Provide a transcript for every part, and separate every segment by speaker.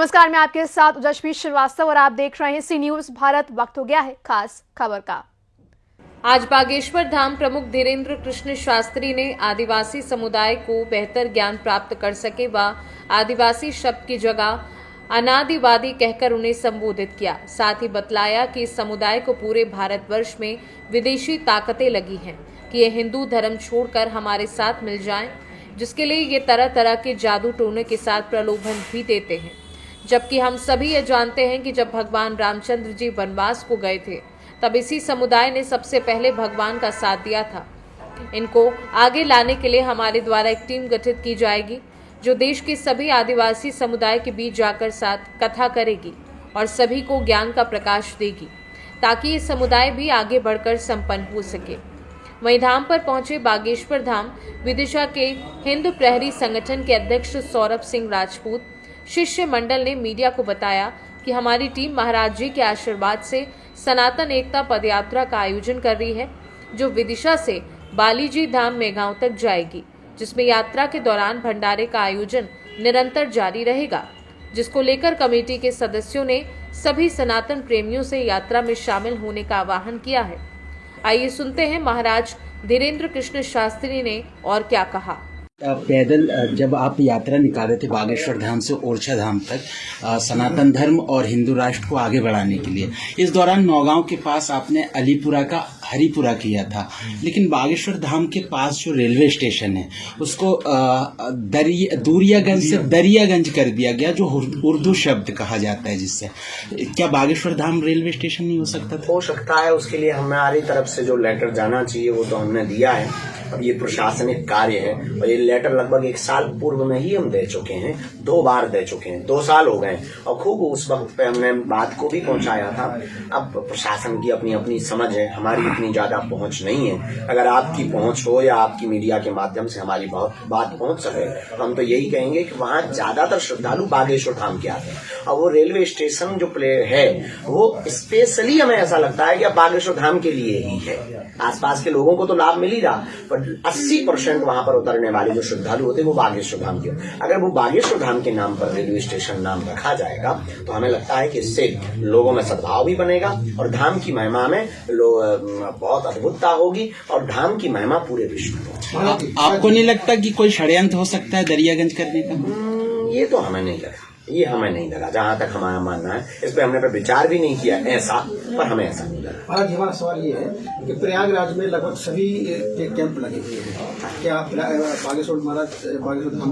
Speaker 1: नमस्कार, मैं आपके साथ उजस्वी श्रीवास्तव और आप देख रहे हैं सी न्यूज भारत। वक्त हो गया है खास खबर का। आज बागेश्वर धाम प्रमुख धीरेन्द्र कृष्ण शास्त्री ने आदिवासी समुदाय को बेहतर ज्ञान प्राप्त कर सके व आदिवासी शब्द की जगह अनादिवादी कहकर उन्हें संबोधित किया। साथ ही बतलाया कि इस समुदाय को पूरे भारतवर्ष में विदेशी ताकतें लगी हैं कि ये हिंदू धर्म छोड़कर हमारे साथ मिल जाएं, जिसके लिए ये तरह तरह के जादू टोने के साथ प्रलोभन भी देते हैं। जबकि हम सभी ये जानते हैं कि जब भगवान रामचंद्र जी वनवास को गए थे तब इसी समुदाय ने सबसे पहले भगवान का साथ दिया था। इनको आगे लाने के लिए हमारे द्वारा एक टीम गठित की जाएगी जो देश के सभी आदिवासी समुदाय के बीच जाकर साथ कथा करेगी और सभी को ज्ञान का प्रकाश देगी ताकि ये समुदाय भी आगे बढ़कर संपन्न हो सके। वहीं धाम पर पहुंचे बागेश्वर धाम विदिशा के हिंदू प्रहरी संगठन के अध्यक्ष सौरभ सिंह राजपूत शिष्य मंडल ने मीडिया को बताया कि हमारी टीम महाराज जी के आशीर्वाद से सनातन एकता पदयात्रा का आयोजन कर रही है जो विदिशा से बालीजी धाम मेघांव तक जाएगी, जिसमें यात्रा के दौरान भंडारे का आयोजन निरंतर जारी रहेगा, जिसको लेकर कमेटी के सदस्यों ने सभी सनातन प्रेमियों से यात्रा में शामिल होने का आह्वान किया है। आइए सुनते हैं महाराज धीरेन्द्र कृष्ण शास्त्री ने और क्या कहा।
Speaker 2: पैदल जब आप यात्रा निकाले थे बागेश्वर धाम से ओरछा धाम तक सनातन धर्म और हिंदू राष्ट्र को आगे बढ़ाने के लिए, इस दौरान नौगांव के पास आपने अलीपुरा का हरिपुरा किया था, लेकिन बागेश्वर धाम के पास जो रेलवे स्टेशन है उसको दूरियागंज से दरियागंज कर दिया गया, जो उर्दू शब्द कहा जाता है, जिससे क्या बागेश्वर धाम रेलवे स्टेशन नहीं हो सकता था?
Speaker 3: हो सकता है। उसके लिए हमारी तरफ से जो लेटर जाना चाहिए वो तो हमने दिया है। अब ये प्रशासनिक कार्य है और ये लेटर लगभग 1 साल पूर्व में ही हम दे चुके हैं, 2 बार दे चुके हैं, 2 साल हो गए और खूब उस वक्त पे हमने बात को भी पहुंचाया था। अब प्रशासन की अपनी अपनी समझ है, हमारी इतनी ज्यादा पहुंच नहीं है। अगर आपकी पहुंच हो या आपकी मीडिया के माध्यम से हमारी बहुत बात पहुंच सके तो हम तो यही कहेंगे कि वहाँ ज्यादातर श्रद्धालु बागेश्वर धाम के आते हैं और वो रेलवे स्टेशन जो प्ले है वो स्पेशली हमें ऐसा लगता है कि अब बागेश्वर धाम के लिए ही है। आसपास के लोगों को तो लाभ मिल ही रहा, पर 80% वहां पर उतरने वाले जो श्रद्धालु होते हैं वो बागेश्वर धाम के। अगर वो बागेश्वर धाम के नाम पर रेलवे स्टेशन नाम रखा जाएगा तो हमें लगता है कि इससे लोगों में सद्भाव भी बनेगा और धाम की महिमा में बहुत अद्भुतता होगी और धाम की महिमा पूरे विश्व में।
Speaker 2: आपको नहीं लगता कि कोई षड्यंत्र हो सकता है दरियागंज करने का?
Speaker 3: ये तो हमें नहीं लगा, ये हमें नहीं लगा। जहाँ तक हमारा मानना है, इस पर हमने विचार भी नहीं किया ऐसा, पर हमें ऐसा नहीं लगा।
Speaker 4: महाराज, हमारा सवाल ये है कि प्रयागराज में लगभग सभी के कैंप लगे हुए हैं, क्या बागेश्वर धाम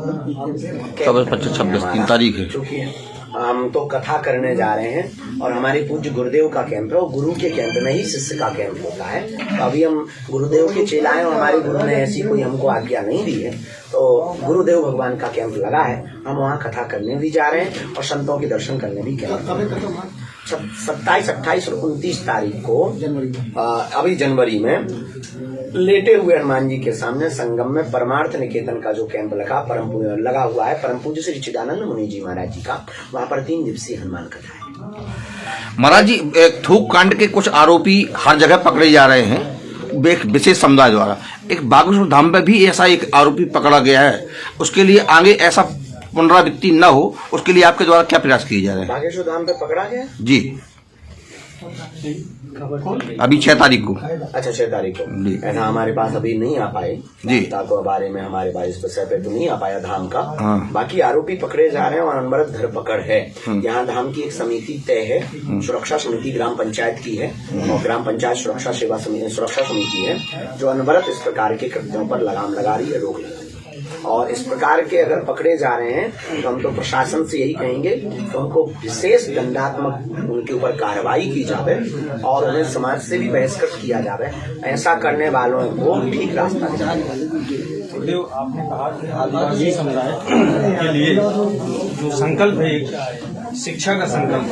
Speaker 4: पर
Speaker 5: 26 3 तारीख है?
Speaker 3: चूंकि हम तो कथा करने जा रहे हैं और हमारे पूज्य गुरुदेव का कैंप है और गुरु के कैंप में ही शिष्य का कैंप होता है। तो अभी हम गुरुदेव के चेलाएं और हमारे गुरु ने ऐसी कोई हमको आज्ञा नहीं दी है, तो गुरुदेव भगवान का कैंप लगा है, हम वहाँ कथा करने भी जा रहे हैं और संतों के दर्शन करने भी गए। 27, 28 और 29 तारीख को अभी जनवरी में लेटे हुए हनुमान जी के सामने संगम में परमार्थ निकेतन का जो कैंप लगा हुआ है परम पूज्य श्री चिदानंद मुनि जी महाराज जी का, वहाँ पर 3 दिवसीय हनुमान कथा है।
Speaker 5: महाराज जी, थूक कांड के कुछ आरोपी हर जगह पकड़े जा रहे हैं विशेष समुदाय द्वारा, एक बागेश्वर धाम पे भी ऐसा एक आरोपी पकड़ा गया है, उसके लिए आगे ऐसा पुनरावृत्ति न हो उसके लिए आपके द्वारा क्या प्रयास किए जा रहे हैं?
Speaker 3: बागेश्वर धाम पे पकड़ा गया
Speaker 5: जी, अभी 6 तारीख को।
Speaker 3: अच्छा, 6 तारीख को ऐसा हमारे पास अभी नहीं आ पाए जी, को बारे में हमारे पास इस विषय पे तो नहीं आ पाया धाम का। बाकी आरोपी पकड़े जा रहे हैं और अनवरत धरपकड़ है। यहाँ धाम की एक समिति तय है, सुरक्षा समिति ग्राम पंचायत की है और ग्राम पंचायत सुरक्षा समिति है जो अनवरत इस प्रकार के कृत्यों पर लगाम लगा रही है, रोक लगा रही है। और इस प्रकार के अगर पकड़े जा रहे हैं तो हम तो प्रशासन से यही कहेंगे कि उनको विशेष दंडात्मक उनके ऊपर कार्रवाई की जावे और उन्हें समाज से भी बहिष्कृत किया जावे। ऐसा करने वालों को ठीक रास्ता दिखाया जाए।
Speaker 6: गुरुदेव, आपने कहा कि आदिवासी समुदाय के लिए जो संकल्प है, शिक्षा का संकल्प,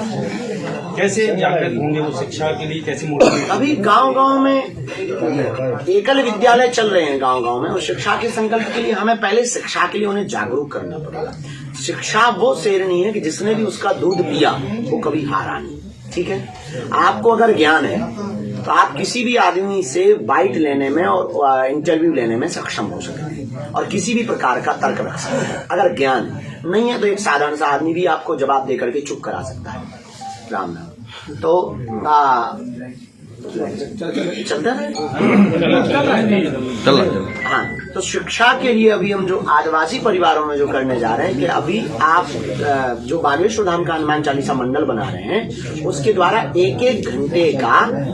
Speaker 6: कैसे जागृत होंगे वो शिक्षा के लिए, कैसे मोटिवेट?
Speaker 3: अभी गांव-गांव में एकल विद्यालय चल रहे हैं गांव-गांव में, और शिक्षा के संकल्प के लिए हमें पहले शिक्षा के लिए उन्हें जागरूक करना पड़ेगा। शिक्षा वो शेरनी है कि जिसने भी उसका दूध पिया वो कभी हारा नहीं। ठीक है, आपको अगर ज्ञान है तो आप किसी भी आदमी से बाइट लेने में और इंटरव्यू लेने में सक्षम हो सकते हैं और किसी भी प्रकार का तर्क रख सकते हैं। अगर ज्ञान नहीं है तो एक साधारण सा आदमी भी आपको जवाब देकर के चुप करा सकता है। राम राम। तो चलता है। हाँ, तो शिक्षा के लिए अभी हम जो आदिवासी परिवारों में जो करने जा रहे हैं कि अभी आप जो बागेश्वर धाम का हनुमान चालीसा मंडल बना रहे हैं उसके द्वारा 1-1 घंटे का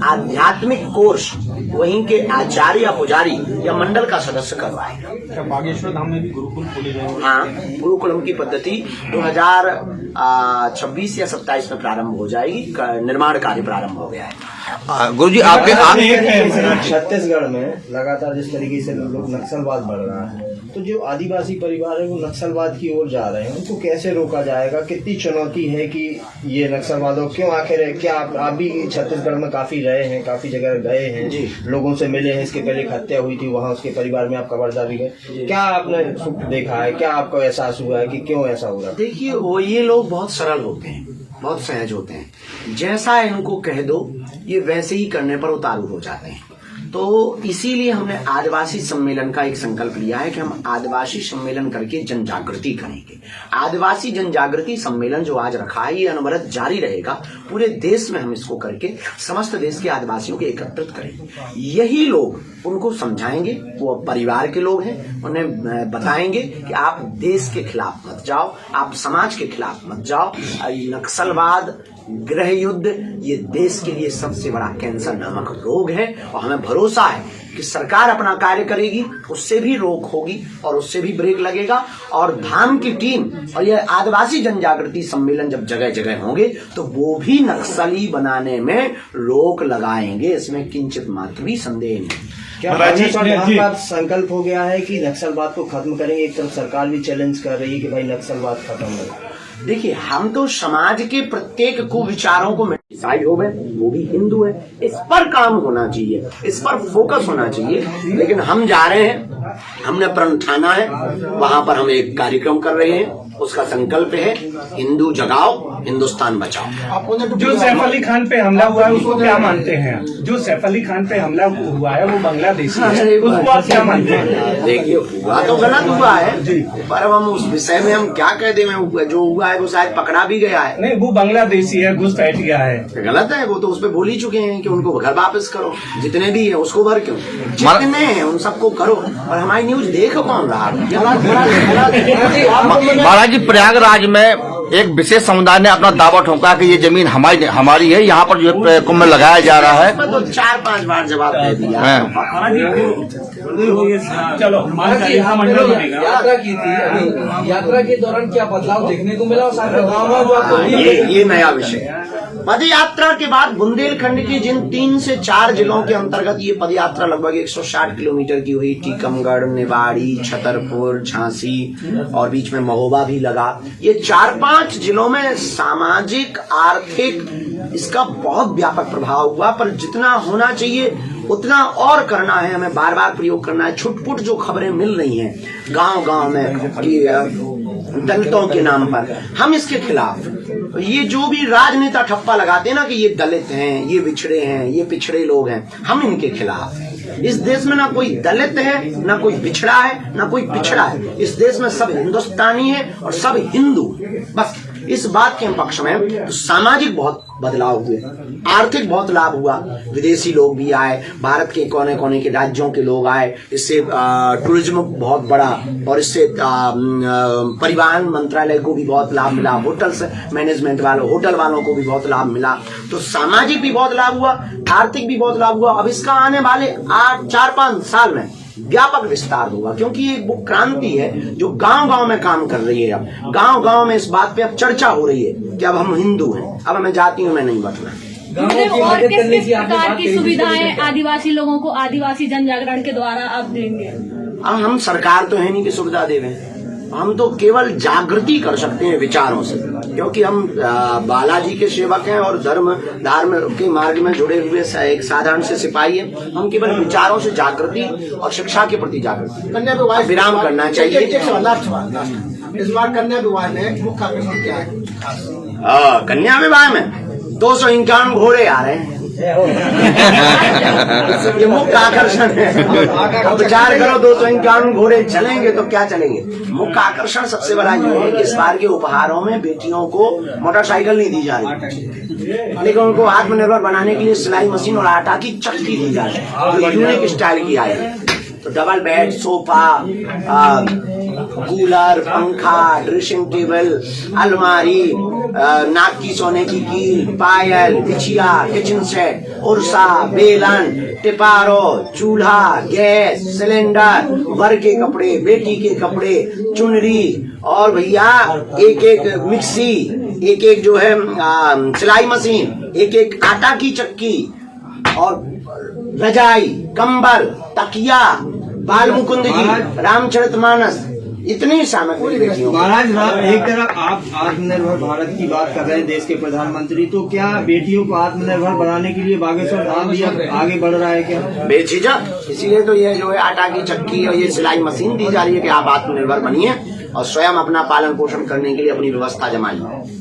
Speaker 3: आध्यात्मिक कोर्स वहीं के आचार्य या पुजारी या मंडल का सदस्य करवाएगा।
Speaker 6: क्या बागेश्वर धाम में भी गुरुकुल खोले जाएंगे?
Speaker 3: हाँ, गुरुकुलम की पद्धति 2026 या 27 में प्रारंभ हो जाएगी। निर्माण कार्य प्रारंभ हो गया है।
Speaker 5: गुरु जी आपके
Speaker 7: छत्तीसगढ़ में लगातार जिस तरीके से लोग नक्सलवाद बढ़ रहा है, तो जो आदिवासी परिवार है वो नक्सलवाद की ओर जा रहे हैं, उनको कैसे रोका जाएगा? कितनी चुनौती है कि ये नक्सलवाद हो? क्यों आखिर है? क्या आप भी छत्तीसगढ़ में काफी रहे हैं, काफी जगह गए हैं, लोगों से मिले हैं? इसके पहले एक हत्या हुई थी, वहाँ उसके परिवार में आप खबरदार भी गए, क्या आपने देखा है? क्या आपको एहसास हुआ है कि क्यों ऐसा हो रहा है?
Speaker 3: देखिए, वो ये लोग बहुत सरल होते हैं, बहुत सहज होते हैं। जैसा इनको कह दो ये वैसे ही करने पर उतारू हो जाते हैं। तो इसीलिए हमने आदिवासी सम्मेलन का एक संकल्प लिया है कि हम आदिवासी सम्मेलन करके जन जागृति करेंगे। आदिवासी जन जागृति सम्मेलन जो आज रखा है ये अनवरत जारी रहेगा। पूरे देश में हम इसको करके समस्त देश के आदिवासियों को एकत्रित करेंगे। यही लोग उनको समझाएंगे, वो परिवार के लोग हैं, उन्हें बताएंगे कि आप देश के खिलाफ मत जाओ, आप समाज के खिलाफ मत जाओ। नक्सलवाद, गृह युद्ध ये देश के लिए सबसे बड़ा कैंसर नामक रोग है और हमें भरोसा है कि सरकार अपना कार्य करेगी, उससे भी रोक होगी और उससे भी ब्रेक लगेगा। और धाम की टीम और यह आदिवासी जन जागृति सम्मेलन जब जगह जगह होंगे तो वो भी नक्सली बनाने में रोक लगाएंगे, इसमें किंचित मात्र भी संदेह नहीं।
Speaker 7: क्या बागेश्वर धाम का संकल्प हो गया है कि नक्सलवाद को खत्म करेंगे? एक तरफ सरकार भी चैलेंज कर रही है कि भाई नक्सलवाद खत्म हो।
Speaker 3: देखिए, हम तो समाज के प्रत्येक कुविचारों को डिसाइड हो गए, वो भी हिंदू है, इस पर काम होना चाहिए, इस पर फोकस होना चाहिए। लेकिन हम जा रहे हैं, हमने प्रण ठाना है, वहां पर हम एक कार्यक्रम कर रहे हैं, उसका संकल्प है हिंदू जगाओ, हिंदुस्तान बचाओ।
Speaker 6: जो सैफ अली खान पे हमला हुआ है उसको क्या मानते हैं? जो सैफ अली खान पे हमला हुआ है वो बांग्लादेशी है, उसको आप क्या मानते हैं?
Speaker 3: देखिए, हुआ तो गलत हुआ है, पर अब हम उस विषय में हम क्या कह दें? जो हुआ है वो शायद पकड़ा भी गया है।
Speaker 6: नहीं, वो बांग्लादेशी है, घुसपैठिया है।
Speaker 3: गलत है, वो तो उस पर बोल ही चुके हैं कि उनको घर वापस करो, जितने भी है उसको भर क्यों, जितने हैं उन सबको करो। और हमारी न्यूज देख कौन रहा?
Speaker 5: महाराज जी, प्रयागराज में एक विशेष समुदाय ने अपना दावा ठोका कि ये जमीन हमारी है, यहाँ पर जो है कुंभ लगाया जा रहा है।
Speaker 3: तो 4-5 बार जवाब दे दिया।
Speaker 6: चलो,
Speaker 8: यात्रा की थी, यात्रा के दौरान क्या बदलाव देखने को मिला?
Speaker 3: ये नया विषय। पद यात्रा के बाद बुंदेलखंड के जिन 3 से 4 जिलों के अंतर्गत ये पद यात्रा लगभग 160 किलोमीटर की हुई, टीकमगढ़, निवाड़ी, छतरपुर, झांसी और बीच में महोबा भी लगा। ये 4-5 जिलों में सामाजिक, आर्थिक इसका बहुत व्यापक प्रभाव हुआ। पर जितना होना चाहिए उतना और करना है, हमें बार बार प्रयोग करना है। छुटपुट जो खबरें मिल रही हैं गांव-गांव में कि दलितों के नाम पर, हम इसके खिलाफ। ये जो भी राजनेता ठप्पा लगाते हैं ना कि ये दलित हैं, ये बिछड़े हैं, ये पिछड़े लोग हैं, हम इनके खिलाफ हैं। इस देश में ना कोई दलित है, ना कोई बिछड़ा है, ना कोई पिछड़ा है। इस देश में सब हिंदुस्तानी है और सब हिंदू। बस इस बात के हम पक्ष में। तो सामाजिक बहुत बदलाव हुए, आर्थिक बहुत लाभ हुआ, विदेशी लोग भी आए, भारत के कोने कोने के राज्यों के लोग आए, इससे टूरिज्म बहुत बढ़ा और इससे परिवहन मंत्रालय को भी बहुत लाभ मिला, होटल्स मैनेजमेंट वालों, होटल वालों को भी बहुत लाभ मिला। तो सामाजिक भी बहुत लाभ हुआ, आर्थिक भी बहुत लाभ हुआ। अब इसका आने वाले 4-5 साल में व्यापक विस्तार होगा, क्योंकि ये वो क्रांति है जो गांव-गांव में काम कर रही है। अब गांव-गांव में इस बात पे अब चर्चा हो रही है कि अब हम हिंदू हैं, अब हमें जातियों में नहीं बंटना।
Speaker 9: और किस प्रकार की सुविधाएं आदिवासी लोगों को आदिवासी जन जागरण के द्वारा आप देंगे?
Speaker 3: हम सरकार तो है नहीं कि सुविधा देवें, हम तो केवल जागृति कर सकते हैं विचारों से, क्योंकि हम बालाजी के सेवक हैं और धर्म के मार्ग में जुड़े हुए एक साधारण से सिपाही हैं। हम केवल विचारों से जागृति और शिक्षा के प्रति जागृति।
Speaker 4: कन्या विवाह
Speaker 3: विराम करना चाहिए।
Speaker 4: इस बार कन्या विवाह में मुख्य आकर्षण क्या है?
Speaker 3: कन्या विवाह में 251 घोड़े आ रहे हैं। ये मुख्य आकर्षण है। अब विचार करो 251 घोड़े चलेंगे तो क्या चलेंगे। मुख्य आकर्षण सबसे बड़ा ये है कि इस बार के उपहारों में बेटियों को मोटरसाइकिल नहीं दी जा रही, लेकिन उनको आत्मनिर्भर बनाने के लिए सिलाई मशीन और आटा की चक्की दी जा रही है, जो यूनिक स्टाइल की आई है। तो डबल बेड, सोफा, कूलर, पंखा, ड्रेसिंग टेबल, अलमारी, नाक की सोने की कील, पायल, बिछिया, किचन सेट, उर्सा, बेलन, टिपारो, चूल्हा, गैस सिलेंडर, वर के कपड़े, बेटी के कपड़े, चुनरी, और भैया एक एक मिक्सी, एक एक जो है सिलाई मशीन, एक एक आटा की चक्की, और रजाई, कंबल, तकिया, बाल मुकुंद जी, रामचरितमानस, इतनी सामग्री देखी होगी।
Speaker 7: महाराज, एक तरफ आप आत्मनिर्भर भारत की बात कर रहे हैं, देश के प्रधानमंत्री, तो क्या बेटियों को आत्मनिर्भर बनाने के लिए बागेश्वर धाम भी अब आगे बढ़ रहा है क्या?
Speaker 3: बेझिझक, इसीलिए तो ये जो है आटा की चक्की और ये सिलाई मशीन दी जा रही है कि आप आत्मनिर्भर बनिए और स्वयं अपना पालन पोषण करने के लिए अपनी व्यवस्था जमाइए।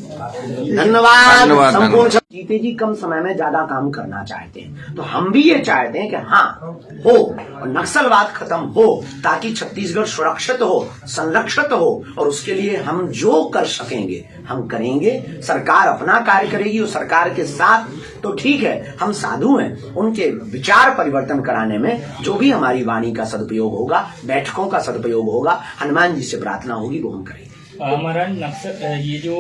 Speaker 3: धन्यवाद। संपूर्ण जीते जी कम समय में ज्यादा काम करना चाहते हैं, तो हम भी ये चाहते हैं कि हाँ हो और नक्सलवाद खत्म हो, ताकि छत्तीसगढ़ सुरक्षित हो, संरक्षित हो, और उसके लिए हम जो कर सकेंगे हम करेंगे। सरकार अपना कार्य करेगी और सरकार के साथ तो ठीक है, हम साधु हैं, उनके विचार परिवर्तन कराने में जो भी हमारी वाणी का सदुपयोग होगा, बैठकों का सदुपयोग होगा, हनुमान जी से प्रार्थना होगी, वो हम करेंगे।
Speaker 6: महाराज, नक्सल ये जो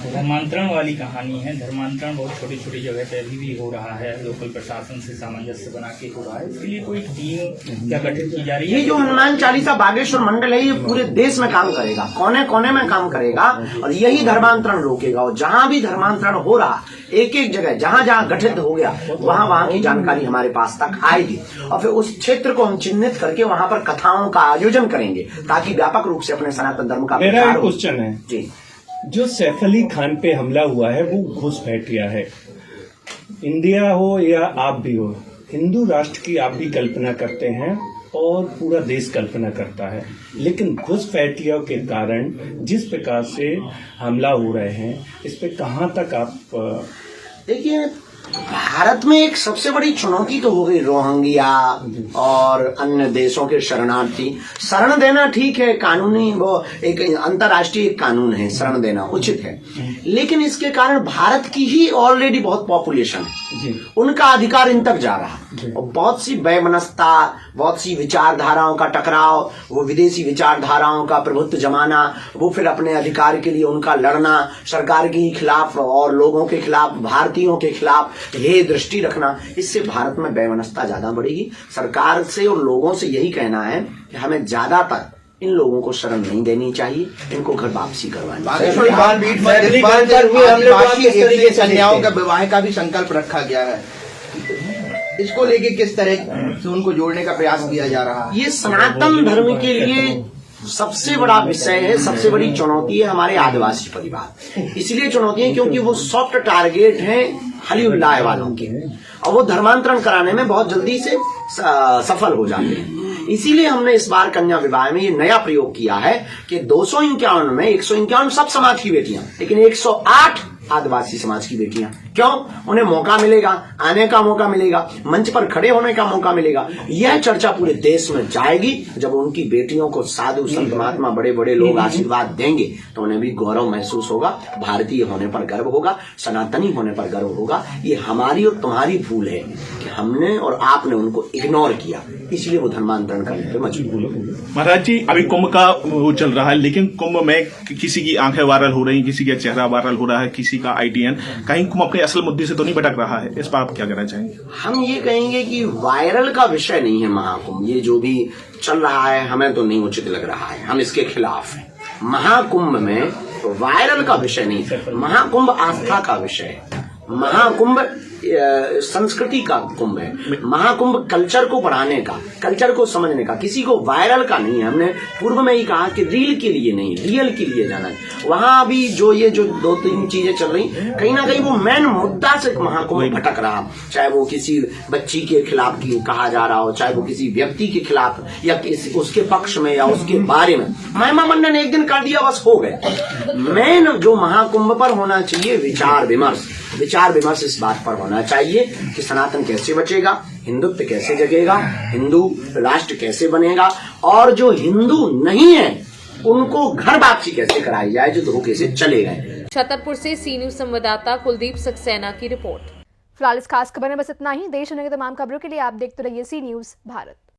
Speaker 6: धर्मांतरण वाली कहानी है, धर्मांतरण बहुत छोटी छोटी जगह पे अभी भी हो रहा है, लोकल प्रशासन से सामंजस्य बना के हो रहा है, इसके लिए कोई टीम क्या गठित की जा रही है?
Speaker 3: ये जो हनुमान चालीसा बागेश्वर मंडल है, ये पूरे देश में काम करेगा, कोने कोने में काम करेगा, और यही धर्मांतरण रोकेगा। और जहां भी धर्मांतरण हो रहा, एक एक जगह जहां जहां गठित हो गया, वहां वहां की जानकारी हमारे पास तक आएगी, और फिर उस क्षेत्र को हम चिन्हित करके वहां पर कथाओं का आयोजन करेंगे, ताकि व्यापक रूप से अपने सनातन धर्म का
Speaker 10: मेरा एक क्वेश्चन है
Speaker 3: जी।
Speaker 10: जो सैफ अली खान पे हमला हुआ है वो घुसपैठिया है, इंडिया हो या आप भी हो, हिंदू राष्ट्र की आप भी कल्पना करते हैं और पूरा देश कल्पना करता है, लेकिन घुसपैठियों के कारण जिस प्रकार से हमला हो रहे हैं, इस पे कहाँ तक आप
Speaker 3: देखिए, भारत में एक सबसे बड़ी चुनौती तो हो गई रोहिंग्या और अन्य देशों के शरणार्थी। शरण देना ठीक है, कानूनी वो एक अंतर्राष्ट्रीय कानून है, शरण देना उचित है, लेकिन इसके कारण भारत की ही ऑलरेडी बहुत पॉपुलेशन है, उनका अधिकार इन तक जा रहा है, और बहुत सी वैमनस्यता, बहुत सी विचारधाराओं का टकराव, वो विदेशी विचारधाराओं का प्रभुत्व जमाना, वो फिर अपने अधिकार के लिए उनका लड़ना, सरकार के खिलाफ और लोगों के खिलाफ, भारतीयों के खिलाफ ये दृष्टि रखना, इससे भारत में वैमनस्यता ज्यादा बढ़ेगी। सरकार से और लोगों से यही कहना है कि हमें ज्यादातर इन लोगों को शरण नहीं देनी चाहिए, इनको घर वापसी करवानी चाहिए।
Speaker 5: कन्याओं का विवाह का भी संकल्प रखा गया है, इसको लेके किस तरह से उनको जोड़ने का प्रयास किया जा रहा है?
Speaker 3: ये सनातन धर्म के लिए सबसे बड़ा विषय है, सबसे बड़ी चुनौती है हमारे आदिवासी परिवार। इसलिए चुनौती है क्योंकि वो सॉफ्ट टारगेट हैं हलीउल्लाह वालों के, और वो धर्मांतरण कराने में बहुत जल्दी से सफल हो जाते हैं। इसीलिए हमने इस बार कन्या विवाह में ये नया प्रयोग किया है कि 251 में 151 सब समाज की बेटियां, लेकिन 108 आदिवासी समाज की बेटियां। क्यों? उन्हें मौका मिलेगा, आने का मौका मिलेगा, मंच पर खड़े होने का मौका मिलेगा। यह चर्चा पूरे देश में जाएगी। जब उनकी बेटियों को साधु संत महात्मा बड़े बड़े लोग आशीर्वाद देंगे तो उन्हें भी गौरव महसूस होगा, भारतीय होने पर गर्व होगा, सनातनी होने पर गर्व होगा। ये हमारी और तुम्हारी भूल है कि हमने और आपने उनको इग्नोर किया, इसलिए वो धर्मांतरण करने पर मजबूर हो।
Speaker 11: महाराज जी, अभी कुंभ का वो चल रहा है, लेकिन कुंभ में किसी की आंखें वायरल हो रही, किसी का चेहरा वायरल हो रहा है, किसी का आईटीएन, कहीं कुंभ अपने असल मुद्दे से तो नहीं भटक रहा है? इस पर आप क्या कहना चाहेंगे?
Speaker 3: हम ये कहेंगे कि वायरल का विषय नहीं है महाकुंभ। ये जो भी चल रहा है हमें तो नहीं उचित लग रहा है, हम इसके खिलाफ हैं। महाकुंभ में तो वायरल का विषय नहीं है, महाकुंभ आस्था का विषय है, महाकुंभ संस्कृति का कुंभ है, महाकुंभ कल्चर को बढ़ाने का, कल्चर को समझने का, किसी को वायरल का नहीं है। हमने पूर्व में ही कहा कि रील के लिए नहीं, रियल के लिए जाना है। वहां भी जो ये जो 2-3 चीजें चल रही, कहीं ना कहीं वो मेन मुद्दा से महाकुंभ भटक रहा, चाहे वो किसी बच्ची के खिलाफ की कहा जा रहा हो, चाहे वो किसी व्यक्ति के खिलाफ या उसके पक्ष में या उसके बारे में। महिमा मंडन एक दिन कर दिया, बस हो गए। मेन जो महाकुंभ पर होना चाहिए विचार विमर्श, विचार विमर्श इस बात पर होना चाहिए कि सनातन कैसे बचेगा, हिंदुत्व कैसे जगेगा, हिंदू राष्ट्र कैसे बनेगा, और जो हिंदू नहीं है उनको घर वापसी कैसे कराई जाए जो धोखे से चले गए।
Speaker 1: छतरपुर से सी न्यूज संवाददाता कुलदीप सक्सेना की रिपोर्ट। फिलहाल इस खास खबर में बस इतना ही। देश दुनिया की तमाम खबरों के लिए आप देखते रहिए सी न्यूज भारत।